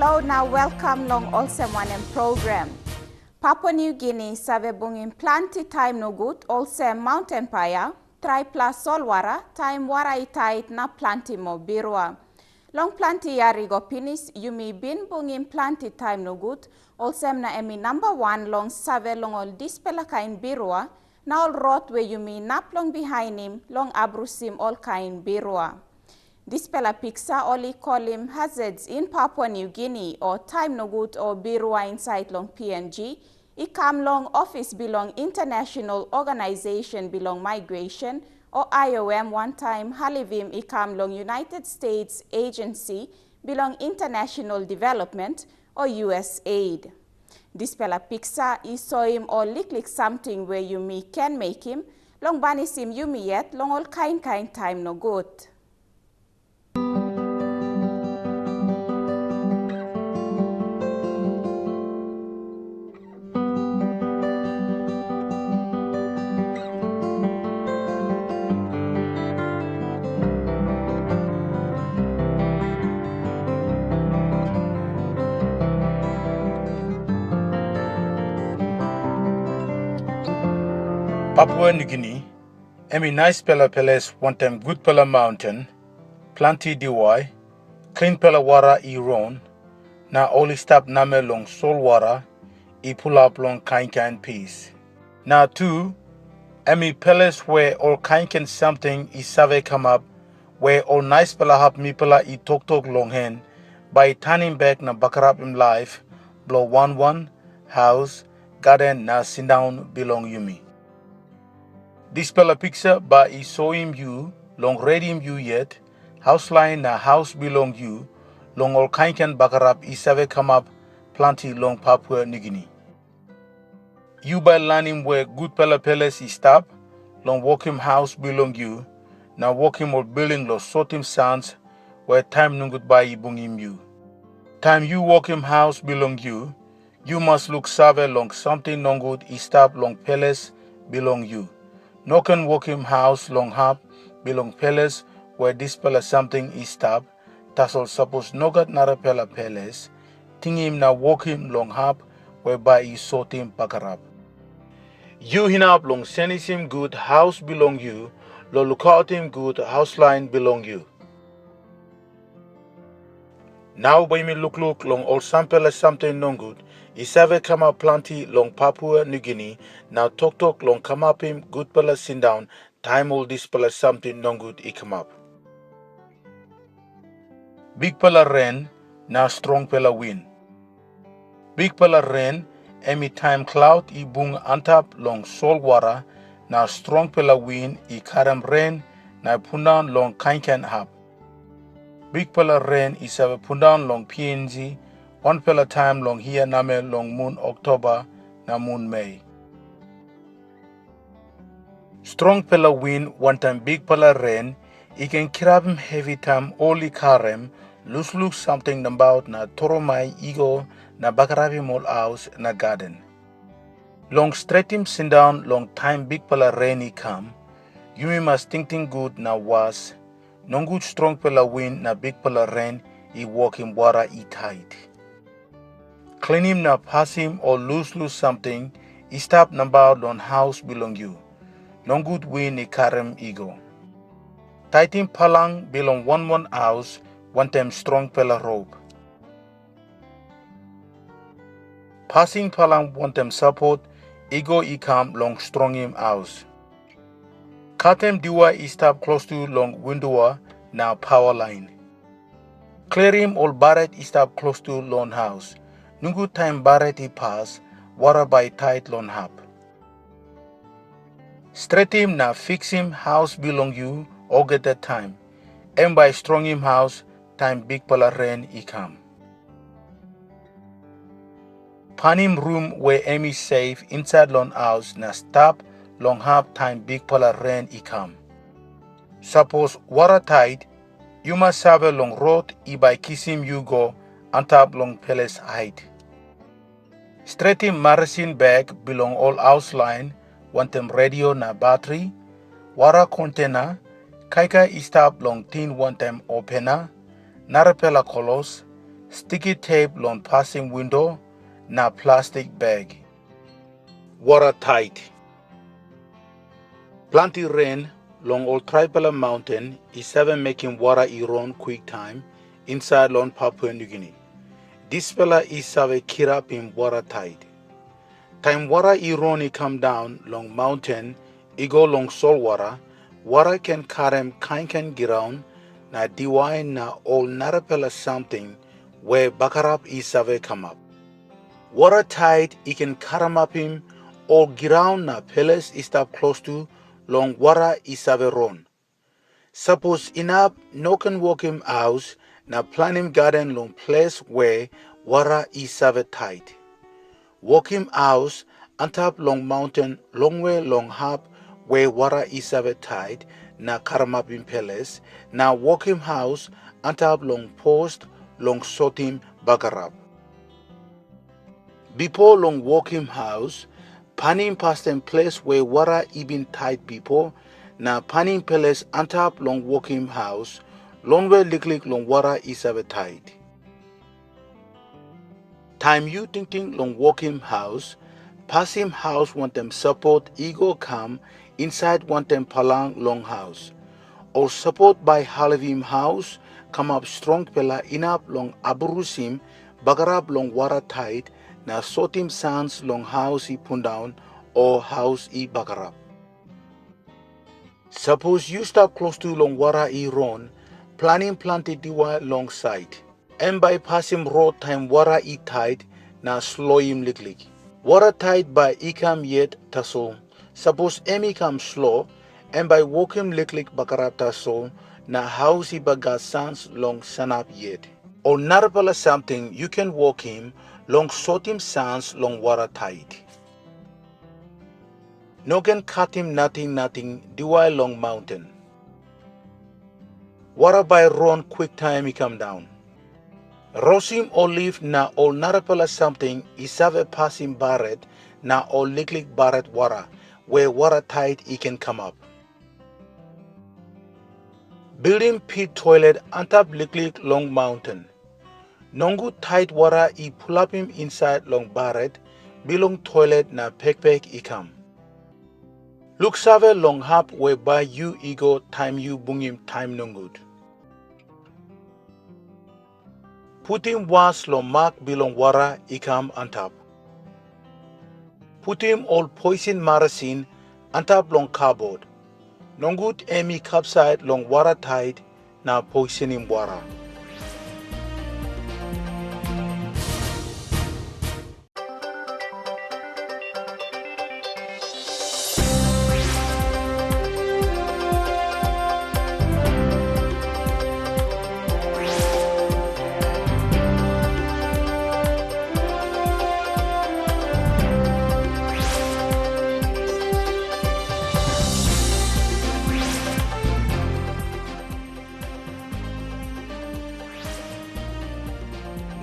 Hello, now welcome long Olsem Wanem program. Papua New Guinea save bungin planti Taim nogut, Olsem maunten paia, traipela solwara, Taim wara tait na planti mo birua. Long planti yari go pinis, yumi bin bungin planti Taim nogut, Olsem na emi number 1 long save long ol dispela kain birua, na ol rot we yumi nap long behind him, long abrusim ol kain birua. Dispela piksa oli kolim hazards in Papua New Guinea or Taim nogut or birua inside long PNG, ikam long office bilong International Organization bilong Migration or IOM one time halivim ikam long United States Agency bilong International Development or USAID. Dispela piksa isoim or liklik samting where yumi can mekim long banisim yumi yet long all kind Taim nogut. Papua New Guinea, emi nice pela peles want them good pela maunten, planti DY, clean pela wara ron, na only stop name long solwara, pull up long kind piece. Now two, emi peles where all kind something save come up, where all nice pela hap mi pela tok long hen, by turning back na bakarap in life, blow 1 house, garden na sit down bilong yumi. This pela piksa ba isoim you, long redim you yet, house line na house bilong you, long all kind bakarap save come up, planti long Papua New Guinea. You by lainim where good pela peles stop, long walkim house bilong you, now walkim or building lo sotim sons, where time nogut by bungim you. Time you walkim house bilong you must look save long something nogut stop long peles bilong you. No can walkim house long hap bilong peles where this pela something stop, tasol suppose nogat nara pela peles, tingim na walkim long hap whereby sotim pakarap. You hinap long senisim good house belong you, lo lukautim good house line belong you. Now by me look long all sampela something non good, isave kama planti long Papua New Guinea, now talk long come up him good pela sit down, time all this pela something non good ikam up. Big pela rain, now strong pela wind. Big pela rain, any time cloud bung antap long solwara, now strong pela wind karam rain, na pundan long kind hap. Big pela rain have a pundan long PNG, 1 pela time long here name long moon October, na moon May. Strong pela wind one time big pela rain, can kirabim heavy time only karem, look something about na toromai ego na bakarabi mall house na garden. Long straight him sit down long time big pela rain come, yumi must think good na was, non good strong pela wind na big pela rain walk him wara tait. Clean him na pass him or lose something, stop number on house belong you. Non good wind karem ego. Taitim palang belong 1 house, one time strong pela rope. Passing palang one time support, ego ikam long strong him house. Katem diwa stop close to long window now power line. Clear him all barret stop close to long house. Nungu time barret pass, wara by tait long hap. Straight him na fix him house belong you, or get that time. And by strong him house, time big pala rain ikam. Panim room where Amy safe inside long house na stop long hap time big pala rain ikam. Suppose wara tait, you must have a long road by kissing you go antap long peles height. Straight him marasin bag belong all house line, want them radio na battery, wara container, kaika stop long tin one time opener, narapela kolos, sticky tape long passing window na plastic bag. Wara tait. Planti rain long old traipela mountain is 7 making wara iron quick time inside long Papua New Guinea. This fella is save kirap in wara tait. Time wara ironi come down long mountain, igo long solwara, wara can karem kan giround na diwain na all narapela samting where bakarap isave come up. Wara tait ikan karamapim all giround na peles istap close to long wara isave ron. Suppose inap no can walk him house na planim garden long place where wara isave tait. Walk him house antap long mountain long way long hap where wara isave tait na karamapim peles na walk him house antap long post long sotim bagarap. Before long walk him house, panim past them place where wara ibin tait before na panim peles antap long walk him house long way liklik long wara isave tait. Time you thinking long walk him house, pass him house want them support ego come inside want them palang long house. Or support by halvim house come up strong pela inap long aburusim bagarab long wara tait na sotim sans long house I pun down or house I bagarab. Suppose you stop close to long wara I ron, planning planti diwa long side. And by passing road time wara I tait na slowim liklik. Wara tait by ikam yet taso. Suppose ikam slow and by walking liklik bakarap taso na house I baga sans long sanap yet. Or narapala samting you can walk him long sotim sans long wara tait. No can cut him nothing diwa long mountain. Wara by run quick time he come down. Rosim olive na all narapala samting isave passing barret na all liklik barret wara where wara tait he can come up. Building pit toilet antap liklik long mountain. Nongu tait wara I pull up him inside long barret bilong toilet na pek ikam. Look save long hap whereby you ego time you bung him time nogut. Put him was long mark bilong wara ikam antap. Put him all poison marasin antap long cardboard. Nongut emi capside long wara tait na poison him wara.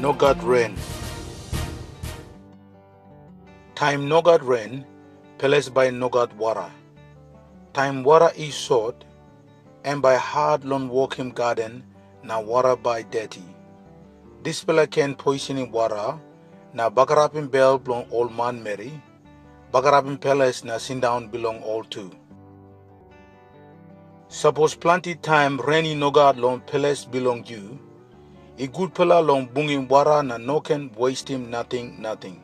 Nogut rain. Time nogut rain, peles by nogut wara. Time wara is short, and by hard long walking garden, na wara by dirty. This pela can poisoning wara, na bagarapin bell belong old man Mary, bagarapin peles na sin down belong all too. Suppose planti time rainy nogut long peles belong you, I good pela long bunging wara na no can waste him nothing.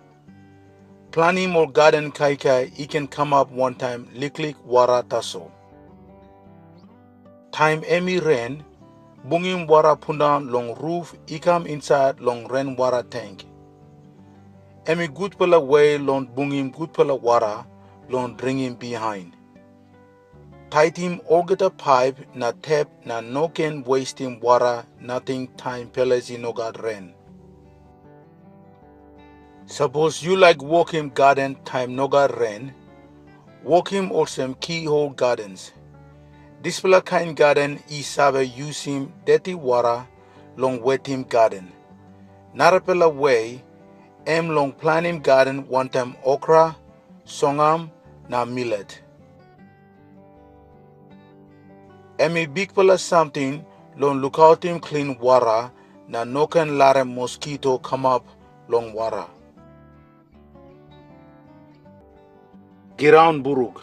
Planning more garden kai he can come up one time liklik wara taso. Time emi rain, bunging wara punda long roof ikam inside long rain wara tank. Emi good pela way long bunging good pela wara long dringing behind. Tight him all get a pipe na tap na no can waste him wara nothing time pelezi no god rain. Suppose you like walk him garden time no god rain, walk him Olsem keyhole gardens. This pela kind garden is sabe use him dirty wara long wet him garden. Narapela way long plan him garden one time okra, songam na millet. Emi big pela samting long look out him clean wara na noken lare mosquito come up long wara. Giround buruk.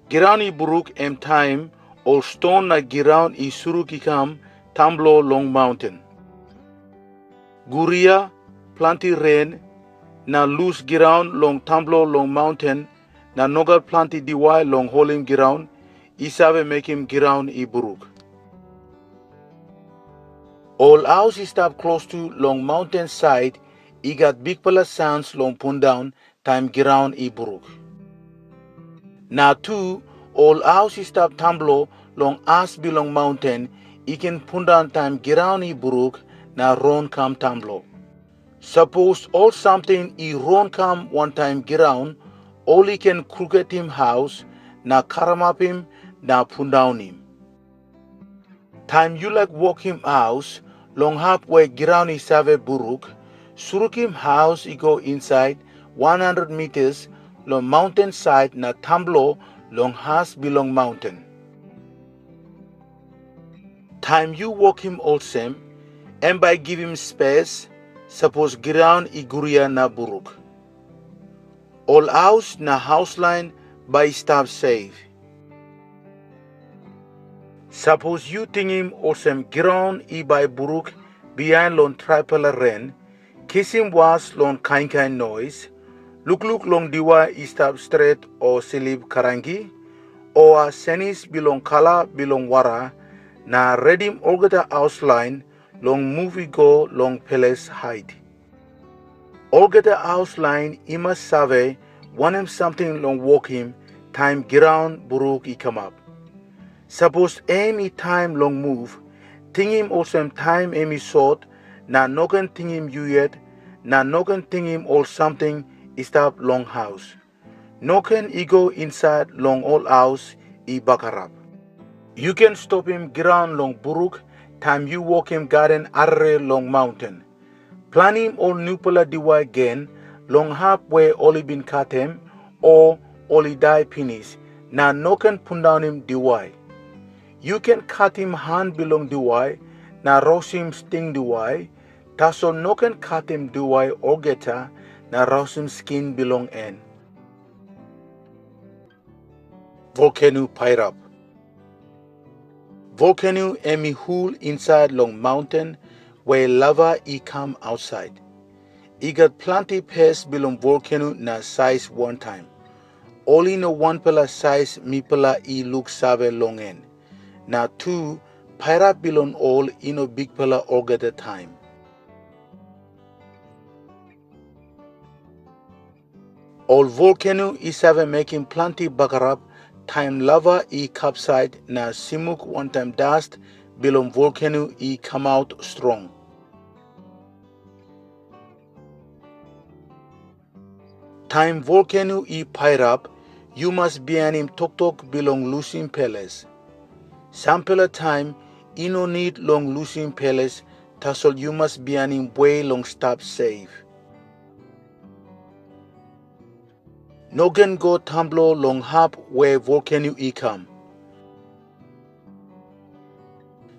Giround I buruk em Taim all stone na giround I suruk ikam tamblo long mountain. Guria planti rain na loose giround long tamblo long mountain na nogat planti diwai long holim giround isabe mekim giround I buruk. All house is stop close to long mountain side I got big pala sands long pun down time giround I buruk. Na two all house is stop tamblo long as bilong mountain I can pun down time giround I buruk na ron kam tamblo. Suppose all samting I ron kam one time giround all I can crooked him house na karamapim na pun down him. Time you like walk him house long halfway giround I save buruk suruk him house I go inside 100 meters long mountain side na tamblo long has bilong mountain. Time you walk him Olsem and by give him space suppose giround I guria na buruk. All house na house line by stop safe. Suppose you think him Olsem giround I by buruk behind lon traipela ren kiss him was lon kind noise look long diwa I stop straight or silib karangi or senis bilong kala bilong wara na redim olgata house line long movie go long palace height. Olgata house line ima save wanem something long walk him time giround buruk I come up. Suppose any time long move ting him also time any short na noken ting him you yet na noken ting him all something stop long house. Noken I go inside long all house I bakarap. You can stop him ground long buruk time you walk him garden arre long mountain. Plan him all nupala diwa again long halfway only been cut him or only die finish na noken pun down him diwa. You can cut him hand bilong diwa na roast him sting diwa taso noken cut him diwa or geta na roast him skin bilong en. Volcano Pirap. Volcano emi hole inside long mountain where lava ikam outside. I got planti pairs belong volcano na size one time. Only no one pela size mi pela I look sabe long en. Na two pirap belong all ino big pela all at a time. All volcano is have making planti bakarap time lava I capside na simuk one time dust belong volcano I come out strong. Time volcano I pirap you must be an him tok belong losing palace. Sample time I no need long losing palace tassel you must be an him way long stop safe. Nogen go tumblo long hap where volcano ikam.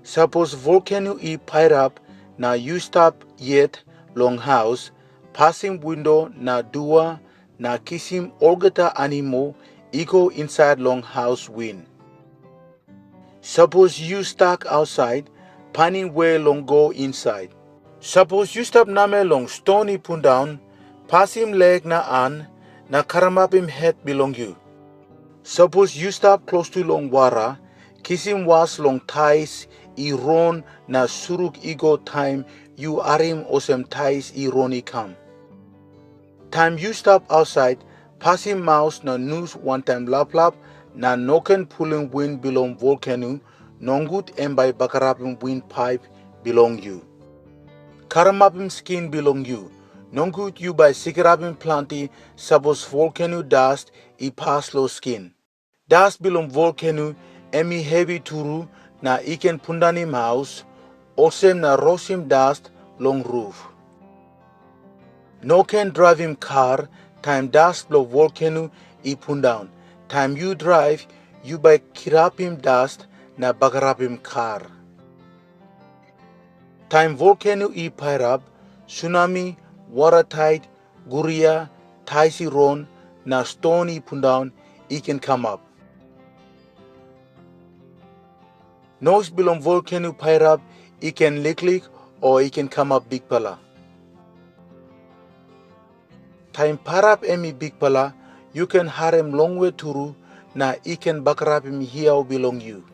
Suppose volcano I pirap na you stop yet long house passing window na dua na kisim olgata animo ego inside long house win. Suppose you stuck outside panning where long go inside. Suppose you stop name long stony pun down pass him leg na an na karamapim head belong you. Suppose you stop close to long wara, kiss him was long tais I ron na suruk ego time you arim osem tais I ron ikam. Time you stop outside, pass him mouse na news one time lap na noken pulling wind belong volcano, nogut and by bakarapim wind pipe belong you. Karamapim skin belong you. Nogut you by sikarapim planti suppose volcano dust I pass low skin. Dust belong volcano emi heavy turu na iken pundanim house osem na rosim dust long roof. No can drive him car time dust blow volcano I pun down. Time you drive you by kirapim dust na bagarapim car. Taim volcano I pairap, tsunami, wara tait, guria, taisi ron, na stone I pundown, I can come up. Nose bilong volcano pairap, I can liklik or I can come up big pala. Taim parap emi big pala, you can harem long way turu, na I can bakarap emi hiau bilong you.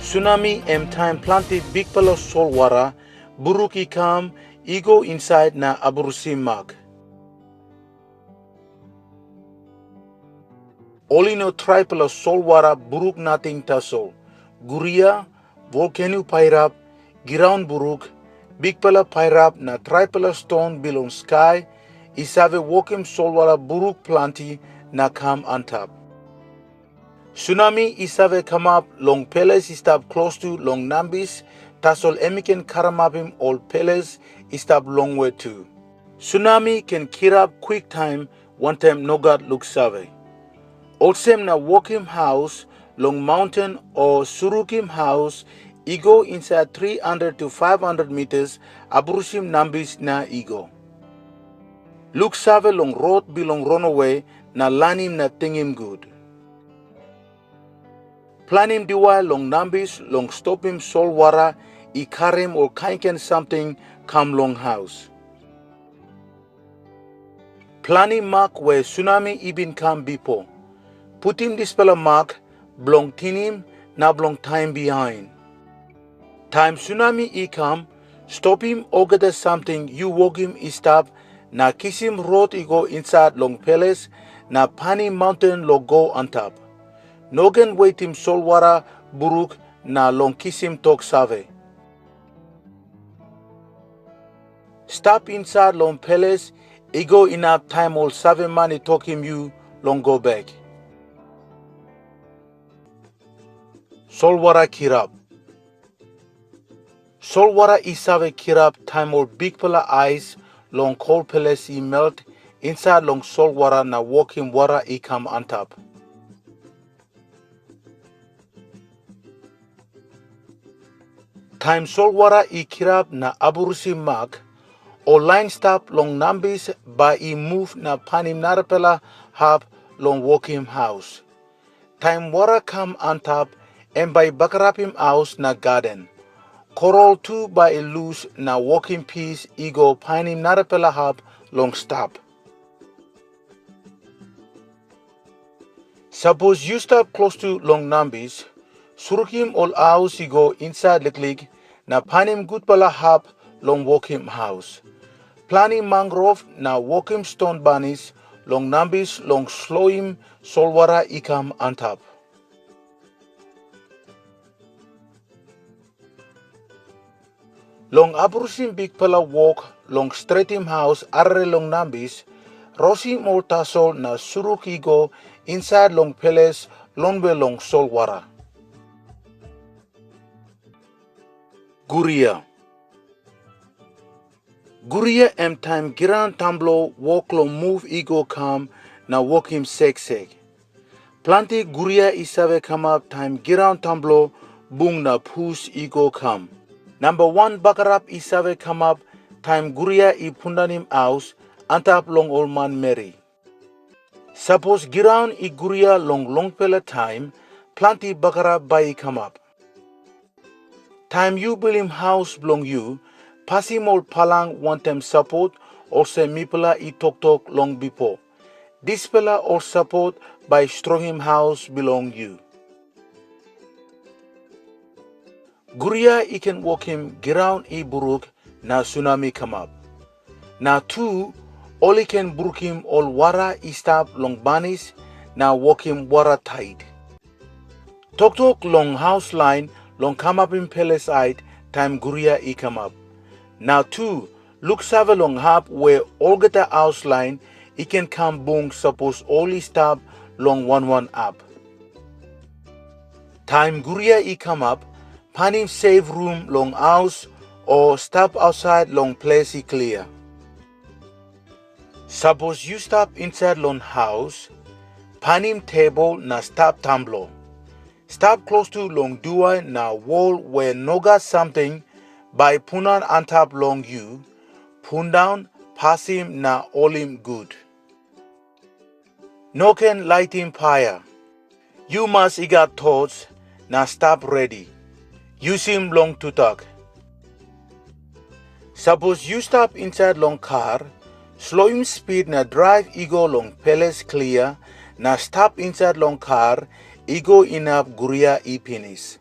Tsunami time planti big pala solwara, buruk ikam, ego inside na aburusi mag. Olino traipela solwara buruk nating tasol. Guria, volcano pairap, ground buruk, big pala pairap na traipela stone bilong sky, isave wokim solwara buruk planti na kam antap. Tsunami isave come up long peles istab close to long nambis, tasol emiken karamapim all peles istab long way too. Tsunami can kirap quick time one time nogut look save. Olsem na wokim house long mountain or surukim house ego inside 300 to 500 meters aburusim nambis na ego. Look save long road bilong runaway na lainim na tingim good. Planim diwa long nambis long stopim solwara ikarim or kainken samting come long house. Planim mark where tsunami ibin come bipo. Put him dispela mark blong tinim na blong time behind. Time tsunami ikam stop him ogada something you walk him istab na kisim road igo inside long palace na pani mountain lo go on top. Nogen waitim solwara buruk na long kisim tok save. Stop inside long palace, ego enough time all 7 money talk him you long go back. Solwara kirap. Solwara isave kirap time all big pala ice long cold palace I melt inside long solwara na walking wara ikam on top. Time solwara I kirap na aburusi mark or line stop long nambis by I move na panim traipela hab long walking house. Time wara come on top and by bakarapim house na garden. Coral 2 by a loose na walking piece ego panim traipela hab long stop. Suppose you stop close to long nambis, surukim all house ego inside liklik na panim gutpala hab long walking house. Planning mangrove na walking stone bunnies long nambis long slowim solwara ikam on top. Long aburusim big pala walk long straightim house arre long nambis, rosim ol tasol na suruk igo inside long palace longbe long solwara. Guria. Guria time giran tamblo walk long move ego kam na walk him sek. Planti guria isave come up time giran tamblo bung na push ego kam. Number 1 bakarap isave come up time guria I pundanim house antap long old man Mary. Suppose giran I guria long pela time planti bakarap by come up. Time you bilim house belong you, pasim ol palang one time support or se mipela I tok long before. Dispela or support by strong him house belong you. Guria I can walk him ground I buruk na tsunami come up. Na 2 all I can buruk him all wara I stop long banis na walk him wara tait. Tok long house line long come up in pele side time guria ikam up. Now 2, look save long hap where all get a house line, it can come bong suppose only stop long one up. Time guria ikam up, panim save room long house or stop outside long place clear. Suppose you stop inside long house, panim table na stop tumbler. Stop close to long dua na wall where nogut samting by punan on top long you, pun down pasim na olim good. Noken laitim paia. You must igat thoughts na stop ready. You seem long to talk. Suppose you stop inside long car, slow him speed na drive ego long palace clear, na stop inside long car, ego inap guria penis.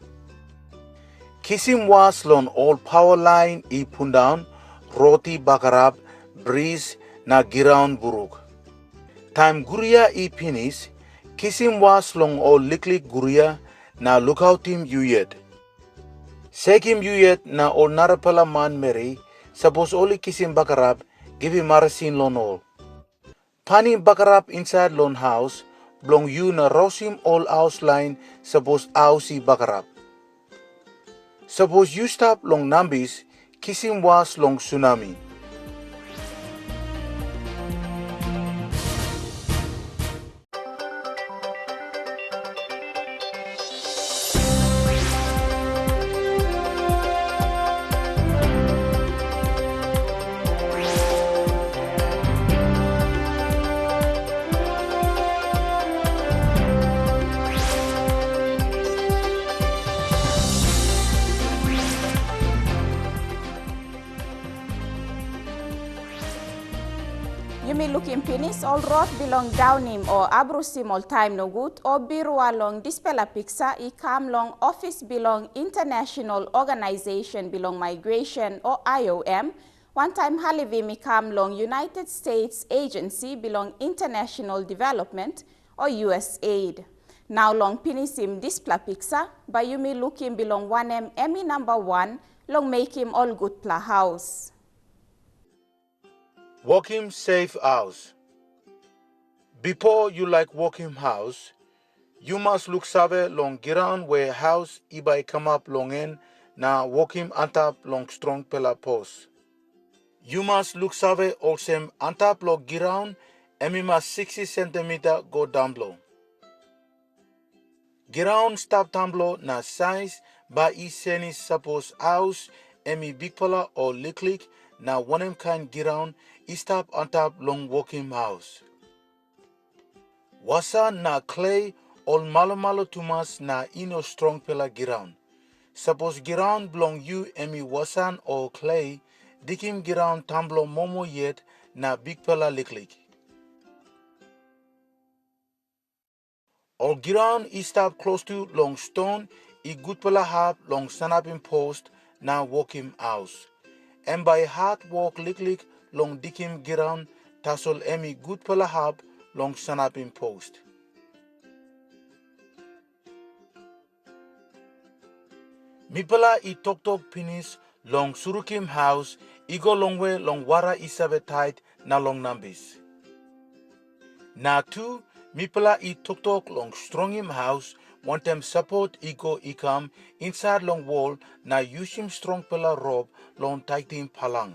Kisim was long all power line pun down, roti bakarab, breeze na giround buruk. Time guria penis, kisim was long all liklik guria na lookout him yuyet. Sekim yuyet na all traipela man meri, suppose only kisim bakarab, give him marasin lon all. Pani bakarab inside lon house, blong you na rosim all house line, suppose ausi bakarab. Suppose you stop long nambis, kisim was long tsunami. Yumi lukim pinis all rot bilong daunim or abrusim all time nogut or birua long dispela piksa ikam long ofis bilong International Organization bilong Migration or IOM one time halivim ikam long United States Agency bilong International Development or USAID. Now long pinisim dispela piksa by yumi lukim bilong wanem emi number 1 long mekim all good pla house. Walking safe house. Before you like walking house, you must look save long ground where house ibai come up long en na walking antap long strong pela post. You must look save olsem antap long ground emi must 60 centimeter go down below. Ground stop down below na size ba iseni suppose house emi big pala or liklik na wanem kind ground stop on top long walking house. Wasa na clay ol malo tumas na ino strong pela ground. Suppose ground belong you emi wasan or clay, dikim ground tamblo momo yet na big pela liklik. Or ground stop close to long stone good pela hab long sanapin post na walking house. And by hard walk liklik long dikim ground tasol emi good pela hab long sanapin post. Mipala tok pinis long surukim house igo longwe long wara isabe tait na long nambis. Na 2 mipala tok long strongim house wantem support igo ikam inside long wall na yushim strong pela rob long taitim palang.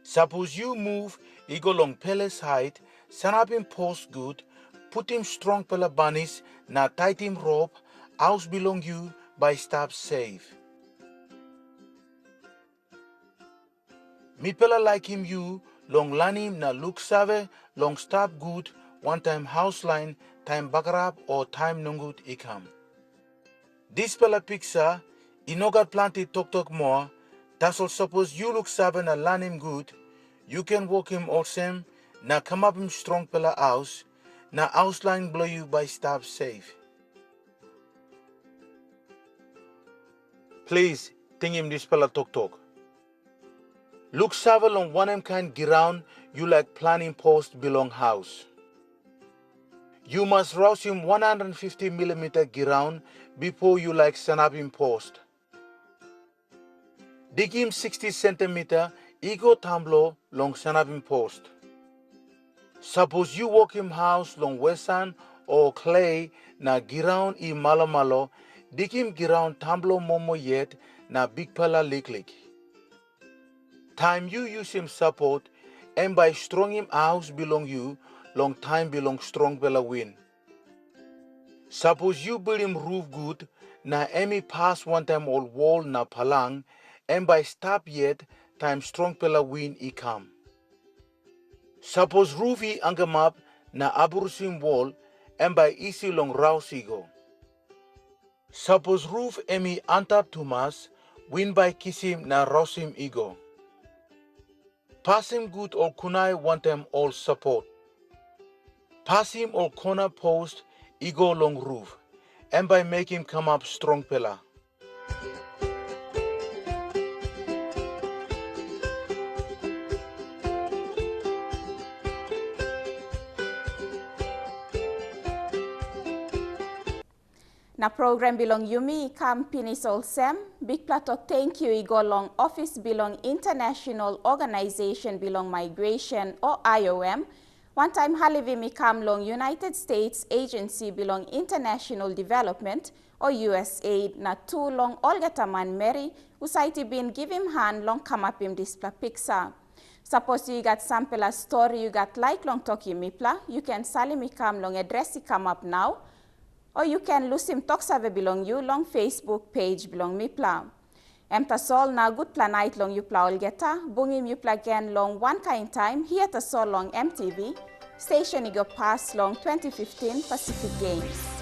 Suppose you move igo long palace height, sanapim post good, put him strong pela banis na taitim rope, house belong you by stop safe. Mi pela like him you, long lainim na look save, long stop good, one time house line, time bakarab or time nogut ikam. This pela piksa, inogat planti tok more, that's all suppose you look save na lainim good, you can walk him olsem, na come up him strong pela house, na house line blow you by stop safe. Please, think him this pela tok. Look save long one kind ground you like planning post belong house. You must rouse him 150 millimeter ground before you like stand up in post. Dig him 60 centimeter ego tamblo long stand up in post. Suppose you walk him house long wesan or clay na ground I malo malo, dig him ground tamblo momo yet na big pala lik. Time you use him support and by strong him house belong you, long time belong strong bella win. Suppose you build him roof good, na emi pass one time all wall na palang, and by stop yet, time strong pela win ikam. Suppose roof I angamap na aburusim wall, and by easy long rausigo. Suppose roof emi antap tumas, win by kisim na rausim ego. Pass him good or kunai one time all support. Pass him all corner post, ego long roof, and by make him come up strong pillar. Na program bilong yumi ikam pinis Olsem, big plato thank you igo long office bilong International Organization bilong Migration or IOM, one time halivim ikam long United States Agency bilong International Development or USAID na two long olgataman Mary usaiti bin give him hand long kamapim displa piksa. Suppose you got sample a story you got like long talk mipla, you can salim ikam long address ikam up now, or you can lusim toksave bilong you long Facebook page bilong mipla. Emta sol na good planite long you pla olgeta, bungim you pla again long one kind time, here to sol long EMTV, station you go pass long 2015 Pacific Games.